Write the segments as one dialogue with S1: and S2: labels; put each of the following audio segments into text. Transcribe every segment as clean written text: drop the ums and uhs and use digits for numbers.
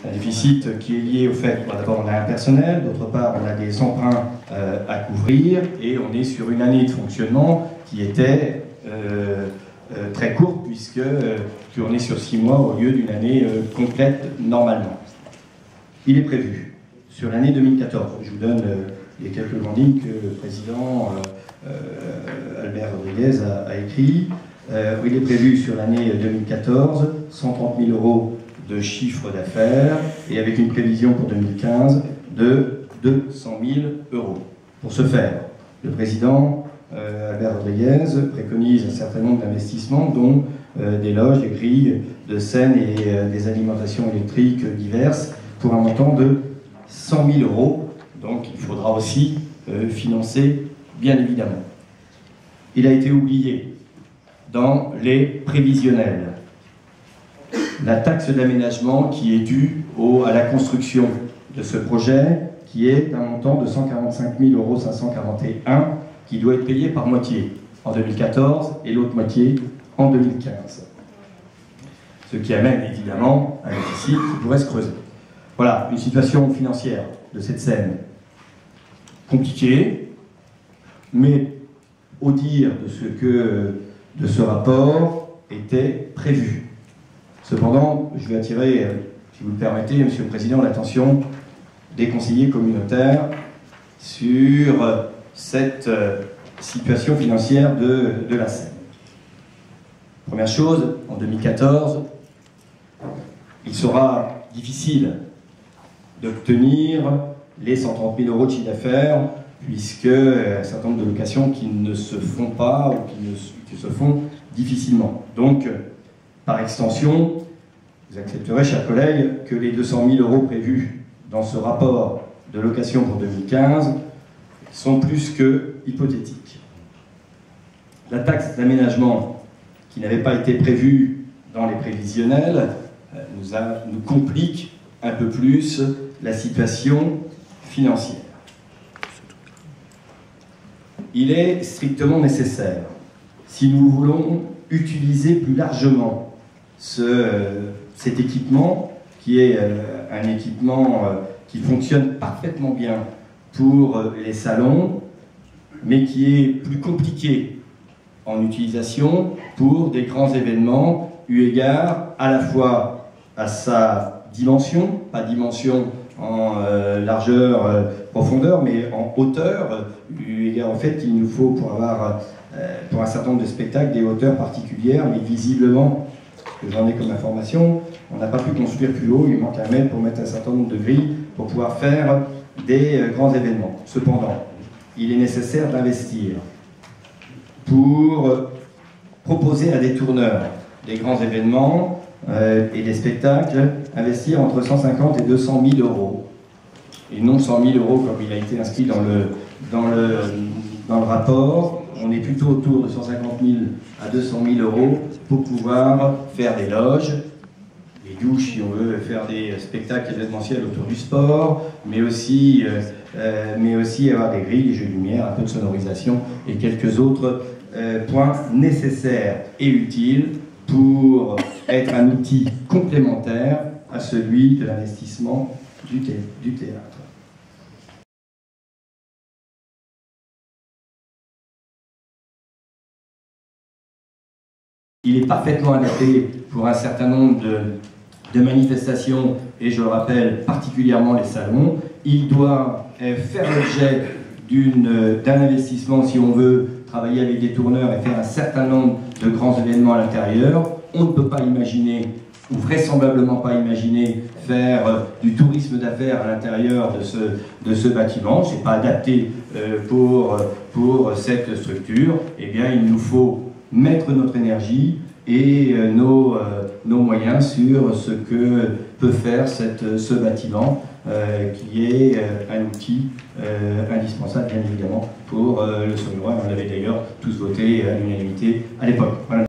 S1: Un déficit qui est lié au fait, d'abord on a un personnel, d'autre part on a des emprunts à couvrir, et on est sur une année de fonctionnement qui était très courte, puisque on est sur 6 mois au lieu d'une année complète normalement. Il est prévu sur l'année 2014, je vous donne les quelques grandes lignes que le président Albert Rodriguez a écrit. Il est prévu sur l'année 2014 130 000 € de chiffre d'affaires, et avec une prévision pour 2015 de 200 000 €. Pour ce faire, le président Albert Rodriguez préconise un certain nombre d'investissements, dont des loges, des grilles de scène et des alimentations électriques diverses, pour un montant de 100 000 €. Donc il faudra aussi financer, bien évidemment. Il a été oublié dans les prévisionnels la taxe d'aménagement qui est due à la construction de ce projet, qui est d'un montant de 145 541 €, qui doit être payé par moitié en 2014 et l'autre moitié en 2015. Ce qui amène évidemment un déficit qui pourrait se creuser. Voilà, une situation financière de cette scène compliquée, mais au dire de ce rapport était prévu. Cependant, je vais attirer, si vous le permettez, Monsieur le Président, l'attention des conseillers communautaires sur cette situation financière de la Seine. Première chose, en 2014, il sera difficile d'obtenir les 130 000 € de chiffre d'affaires, puisque un certain nombre de locations qui ne se font pas ou qui se font difficilement. Donc, par extension, vous accepterez, chers collègues, que les 200 000 € prévus dans ce rapport de location pour 2015 sont plus que hypothétiques. La taxe d'aménagement, qui n'avait pas été prévue dans les prévisionnels, nous complique un peu plus la situation financière. Il est strictement nécessaire, si nous voulons utiliser plus largement cet équipement, qui est un équipement qui fonctionne parfaitement bien pour les salons, mais qui est plus compliqué en utilisation pour des grands événements, eu égard à la fois à sa dimension, pas dimension en largeur, profondeur, mais en hauteur, eu égard au fait qu'il nous faut, pour avoir pour un certain nombre de spectacles, des hauteurs particulières, mais visiblement, ce que j'en ai comme information, on n'a pas pu construire plus haut, il manque un mètre pour mettre un certain nombre de grilles pour pouvoir faire des grands événements. Cependant, il est nécessaire d'investir pour proposer à des tourneurs des grands événements et des spectacles, investir entre 150 et 200 000 €, et non 100 000 € comme il a été inscrit dans le rapport. On est plutôt autour de 150 000 à 200 000 € pour pouvoir faire des loges, des douches si on veut faire des spectacles événementiels autour du sport, mais aussi avoir des grilles, des jeux de lumière, un peu de sonorisation et quelques autres points nécessaires et utiles pour être un outil complémentaire à celui de l'investissement du théâtre. Il est parfaitement adapté pour un certain nombre de manifestations, et je le rappelle, particulièrement les salons. Il doit faire l'objet d'un investissement si on veut travailler avec des tourneurs et faire un certain nombre de grands événements à l'intérieur. On ne peut pas imaginer, ou vraisemblablement pas imaginer, faire du tourisme d'affaires à l'intérieur de ce bâtiment. Ce n'est pas adapté pour cette structure. Eh bien, il nous faut mettre notre énergie et nos moyens sur ce que peut faire ce bâtiment, qui est un outil indispensable, bien évidemment, pour le Saulnois. On l'avait d'ailleurs tous voté à l'unanimité à l'époque. Voilà.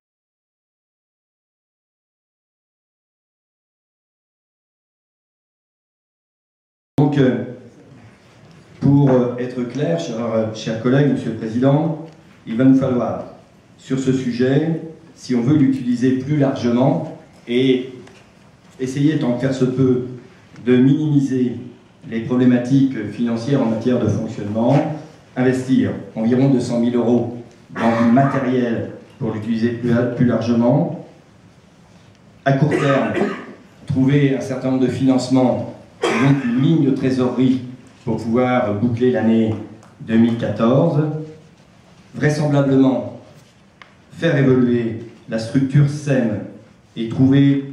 S1: Donc, pour être clair, chers collègues, Monsieur le Président, il va nous falloir, sur ce sujet, si on veut l'utiliser plus largement, et essayer, tant que faire se peut, de minimiser les problématiques financières en matière de fonctionnement, investir environ 200 000 € dans du matériel pour l'utiliser plus largement. À court terme, trouver un certain nombre de financements, et donc une ligne de trésorerie pour pouvoir boucler l'année 2014. Vraisemblablement, faire évoluer la structure SEM et trouver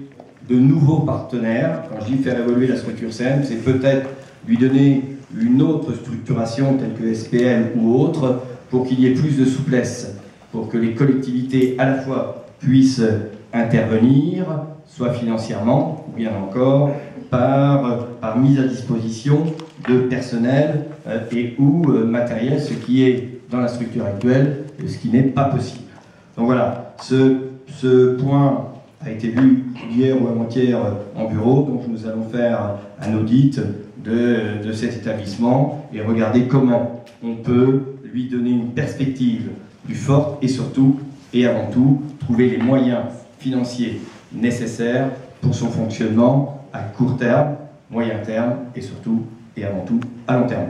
S1: de nouveaux partenaires. Quand je dis faire évoluer la structure SEM, c'est peut-être lui donner une autre structuration telle que SPM ou autre pour qu'il y ait plus de souplesse, pour que les collectivités à la fois puissent intervenir, soit financièrement, ou bien encore par mise à disposition de personnel et ou matériel, ce qui est dans la structure actuelle et ce qui n'est pas possible. Donc voilà, ce point a été vu hier ou avant-hier en bureau, donc nous allons faire un audit de cet établissement et regarder comment on peut lui donner une perspective plus forte et surtout, et avant tout, trouver les moyens financiers nécessaires pour son fonctionnement à court terme, moyen terme et surtout et avant tout à long terme.